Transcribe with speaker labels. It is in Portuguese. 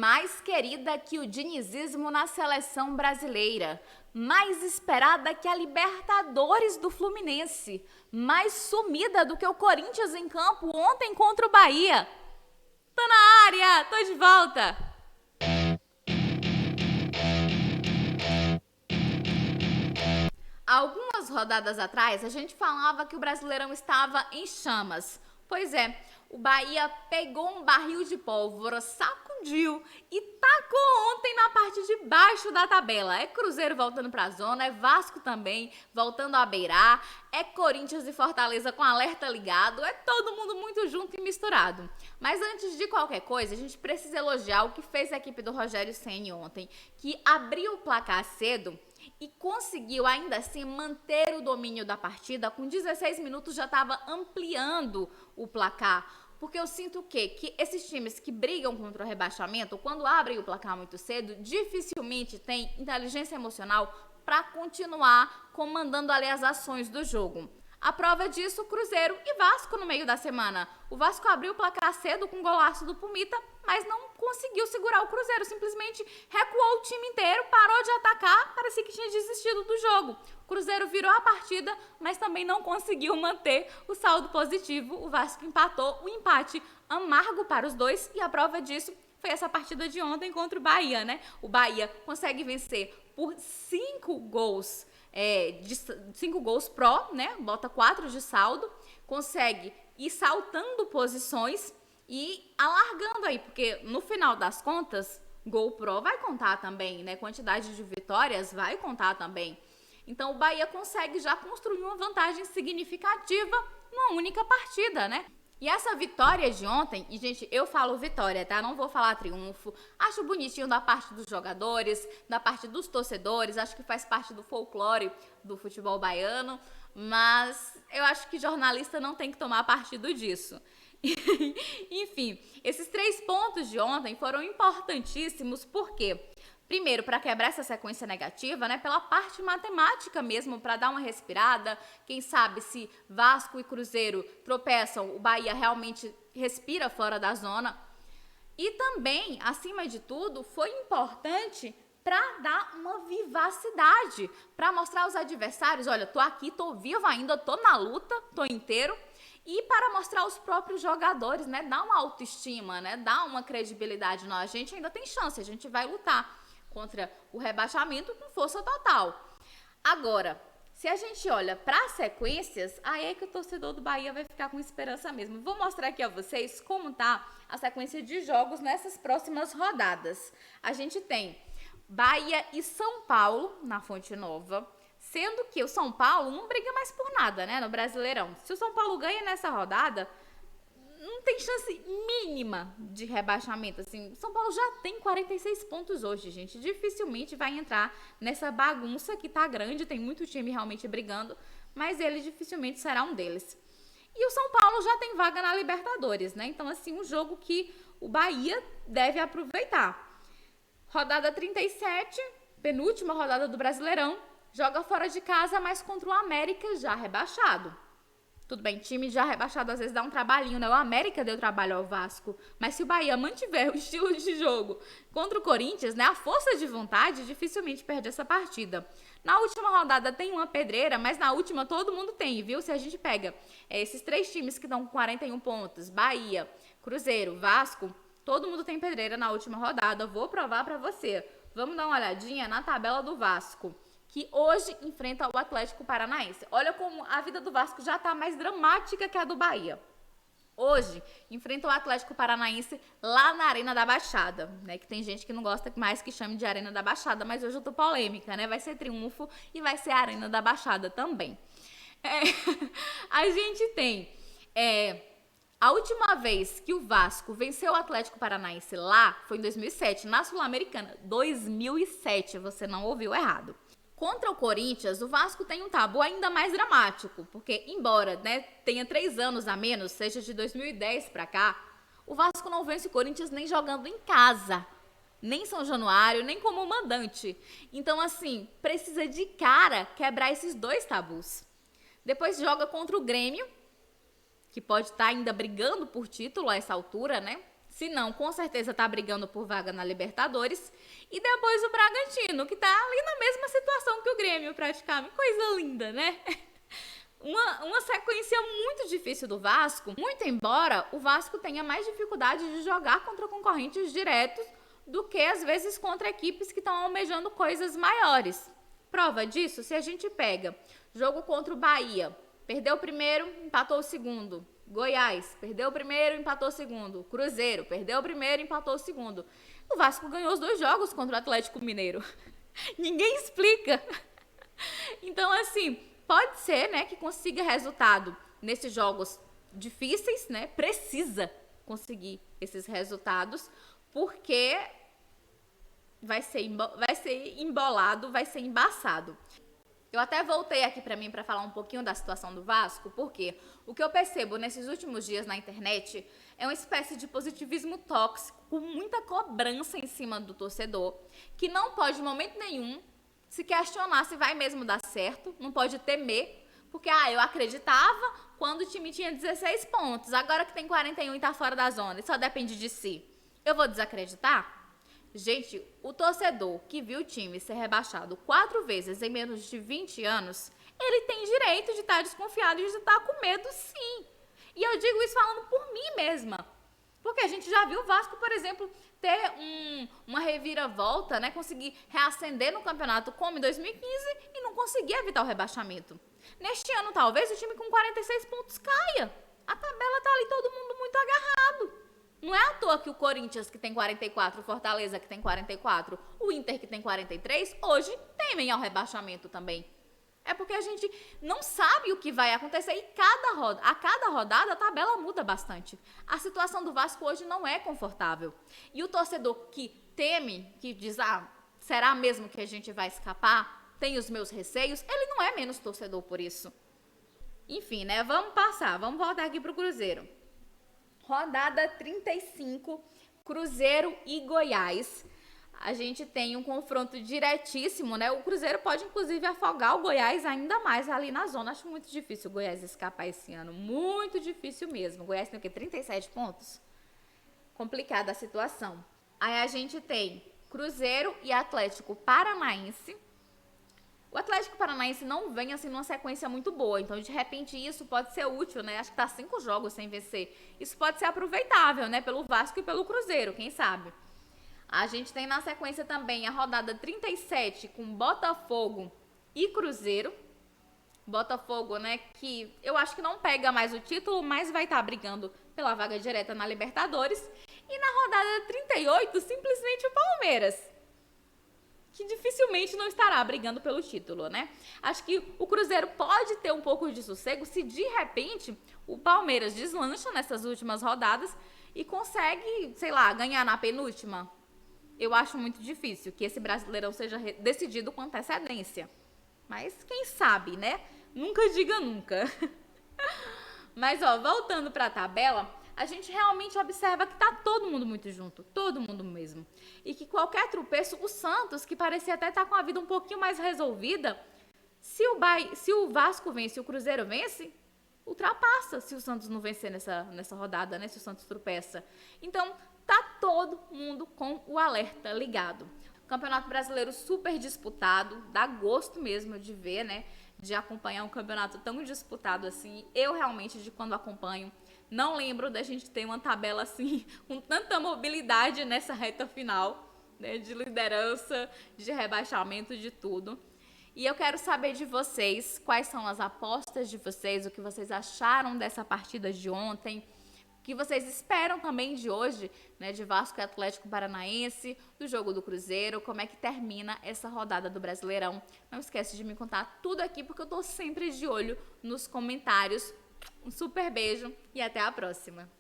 Speaker 1: mais querida que o dinizismo na seleção brasileira, mais esperada que a Libertadores do Fluminense, mais sumida do que o Corinthians em campo ontem contra o Bahia. Tô na área, tô de volta. Algumas rodadas atrás, a gente falava que o Brasileirão estava em chamas. Pois é, o Bahia pegou um barril de pólvora, sacudiu e tacou ontem na parte de baixo da tabela. É Cruzeiro voltando pra zona, é Vasco também voltando a beirar, é Corinthians e Fortaleza com alerta ligado, é todo mundo muito junto e misturado. Mas antes de qualquer coisa, a gente precisa elogiar o que fez a equipe do Rogério Ceni ontem, que abriu o placar cedo e conseguiu ainda assim manter o domínio da partida. Com 16 minutos já estava ampliando o placar, porque eu sinto o quê? Que esses times que brigam contra o rebaixamento, quando abrem o placar muito cedo, dificilmente têm inteligência emocional para continuar comandando ali as ações do jogo. A prova disso, Cruzeiro e Vasco no meio da semana. O Vasco abriu o placar cedo com o golaço do Pumita, mas não conseguiu segurar o Cruzeiro. Simplesmente recuou o time inteiro, parou de atacar, parecia que tinha desistido do jogo. O Cruzeiro virou a partida, mas também não conseguiu manter o saldo positivo. O Vasco empatou, o empate amargo para os dois, e a prova disso foi essa partida de ontem contra o Bahia, né? O Bahia consegue vencer por 5 gols. 5 gols pró, né? Bota 4 de saldo, consegue ir saltando posições e alargando aí, porque no final das contas, gol pró vai contar também, né? Quantidade de vitórias vai contar também. Então o Bahia consegue já construir uma vantagem significativa numa única partida, né? E essa vitória de ontem, e gente, eu falo vitória, tá? Não vou falar triunfo. Acho bonitinho da parte dos jogadores, da parte dos torcedores, acho que faz parte do folclore do futebol baiano, mas eu acho que jornalista não tem que tomar partido disso. Enfim, esses 3 pontos de ontem foram importantíssimos, porque primeiro, para quebrar essa sequência negativa, né, pela parte matemática mesmo, para dar uma respirada. Quem sabe se Vasco e Cruzeiro tropeçam, o Bahia realmente respira fora da zona. E também, acima de tudo, foi importante para dar uma vivacidade, para mostrar aos adversários, olha, tô aqui, tô viva ainda, tô na luta, tô inteiro. E para mostrar aos próprios jogadores, né, dar uma autoestima, né, dar uma credibilidade. Não, a gente ainda tem chance, a gente vai lutar contra o rebaixamento com força total. Agora, se a gente olha para as sequências, aí é que o torcedor do Bahia vai ficar com esperança mesmo. Vou mostrar aqui a vocês como tá a sequência de jogos nessas próximas rodadas. A gente tem Bahia e São Paulo na Fonte Nova, sendo que o São Paulo não briga mais por nada, né, no Brasileirão. Se o São Paulo ganha nessa rodada, não tem chance mínima de rebaixamento, assim. São Paulo já tem 46 pontos hoje, gente. Dificilmente vai entrar nessa bagunça que tá grande, tem muito time realmente brigando, mas ele dificilmente será um deles. E o São Paulo já tem vaga na Libertadores, né? Então, assim, um jogo que o Bahia deve aproveitar. Rodada 37, penúltima rodada do Brasileirão, joga fora de casa, mas contra o América já rebaixado. Tudo bem, time já rebaixado às vezes dá um trabalhinho, né? O América deu trabalho ao Vasco, mas se o Bahia mantiver o estilo de jogo contra o Corinthians, né? A força de vontade, dificilmente perde essa partida. Na última rodada tem uma pedreira, mas na última todo mundo tem, viu? Se a gente pega esses 3 times que estão com 41 pontos, Bahia, Cruzeiro, Vasco, todo mundo tem pedreira na última rodada. Vou provar pra você. Vamos dar uma olhadinha na tabela do Vasco, que hoje enfrenta o Atlético Paranaense. Olha como a vida do Vasco já está mais dramática que a do Bahia. Hoje, enfrenta o Atlético Paranaense lá na Arena da Baixada, né? Que tem gente que não gosta mais que chame de Arena da Baixada, mas hoje eu tô polêmica, né? Vai ser triunfo e vai ser a Arena da Baixada também. A gente tem... A última vez que o Vasco venceu o Atlético Paranaense lá foi em 2007, na Sul-Americana. 2007, você não ouviu errado. Contra o Corinthians, o Vasco tem um tabu ainda mais dramático, porque embora, né, tenha 3 anos a menos, seja de 2010 pra cá, o Vasco não vence o Corinthians nem jogando em casa, nem em São Januário, nem como mandante. Então, assim, precisa de cara quebrar esses 2 tabus. Depois joga contra o Grêmio, que pode estar ainda brigando por título a essa altura, né? Se não, com certeza tá brigando por vaga na Libertadores. E depois o Bragantino, que tá ali na mesma situação que o Grêmio, praticamente. Coisa linda, né? Uma sequência muito difícil do Vasco, muito embora o Vasco tenha mais dificuldade de jogar contra concorrentes diretos do que, às vezes, contra equipes que estão almejando coisas maiores. Prova disso, se a gente pega jogo contra o Bahia, perdeu o primeiro, empatou o segundo. Goiás, perdeu o primeiro, empatou o segundo. Cruzeiro, perdeu o primeiro, empatou o segundo. O Vasco ganhou os 2 jogos contra o Atlético Mineiro. Ninguém explica. Então, assim, pode ser, né, que consiga resultado nesses jogos difíceis, né? Precisa conseguir esses resultados, porque vai ser embolado, vai ser embaçado. Eu até voltei aqui pra mim pra falar um pouquinho da situação do Vasco, porque o que eu percebo nesses últimos dias na internet é uma espécie de positivismo tóxico, com muita cobrança em cima do torcedor, que não pode, em momento nenhum, se questionar se vai mesmo dar certo, não pode temer, porque eu acreditava quando o time tinha 16 pontos, agora que tem 41 e tá fora da zona, e só depende de si. Eu vou desacreditar? Gente, o torcedor que viu o time ser rebaixado 4 vezes em menos de 20 anos, ele tem direito de estar desconfiado e de estar com medo, sim. E eu digo isso falando por mim mesma. Porque a gente já viu o Vasco, por exemplo, ter uma reviravolta, né? Conseguir reacender no campeonato como em 2015 e não conseguir evitar o rebaixamento. Neste ano, talvez, o time com 46 pontos caia. A tabela tá ali, todo mundo muito agarrado. Não é à toa que o Corinthians, que tem 44, o Fortaleza, que tem 44, o Inter, que tem 43, hoje temem ao rebaixamento também. É porque a gente não sabe o que vai acontecer e a cada rodada a tabela muda bastante. A situação do Vasco hoje não é confortável. E o torcedor que teme, que diz, será mesmo que a gente vai escapar? Tem os meus receios, ele não é menos torcedor por isso. Enfim, né? Vamos voltar aqui pro Cruzeiro. Rodada 35, Cruzeiro e Goiás. A gente tem um confronto diretíssimo, né? O Cruzeiro pode, inclusive, afogar o Goiás ainda mais ali na zona. Acho muito difícil o Goiás escapar esse ano. Muito difícil mesmo. O Goiás tem o quê? 37 pontos? Complicada a situação. Aí a gente tem Cruzeiro e Atlético Paranaense. O Atlético Paranaense não vem assim numa sequência muito boa, então de repente isso pode ser útil, né? Acho que tá 5 jogos sem vencer. Isso pode ser aproveitável, né? Pelo Vasco e pelo Cruzeiro, quem sabe? A gente tem na sequência também a rodada 37 com Botafogo e Cruzeiro. Botafogo, né? Que eu acho que não pega mais o título, mas vai estar brigando pela vaga direta na Libertadores. E na rodada 38, simplesmente o Palmeiras, que dificilmente não estará brigando pelo título, né? Acho que o Cruzeiro pode ter um pouco de sossego se de repente o Palmeiras deslancha nessas últimas rodadas e consegue, sei lá, ganhar na penúltima. Eu acho muito difícil que esse Brasileirão seja decidido com antecedência. Mas quem sabe, né? Nunca diga nunca. Mas, voltando para a tabela, a gente realmente observa que tá todo mundo muito junto, todo mundo mesmo. E que qualquer tropeço, o Santos, que parecia até estar com a vida um pouquinho mais resolvida, se o Vasco vence e o Cruzeiro vence, ultrapassa se o Santos não vencer nessa rodada, né? Se o Santos tropeça. Então, tá todo mundo com o alerta ligado. Campeonato Brasileiro super disputado, dá gosto mesmo de ver, né? De acompanhar um campeonato tão disputado assim. Eu realmente, de quando acompanho, não lembro da gente ter uma tabela assim, com tanta mobilidade nessa reta final, né? De liderança, de rebaixamento, de tudo. E eu quero saber de vocês, quais são as apostas de vocês, o que vocês acharam dessa partida de ontem, o que vocês esperam também de hoje, né, de Vasco e Atlético Paranaense, do jogo do Cruzeiro, como é que termina essa rodada do Brasileirão. Não esquece de me contar tudo aqui, porque eu tô sempre de olho nos comentários. Um super beijo e até a próxima!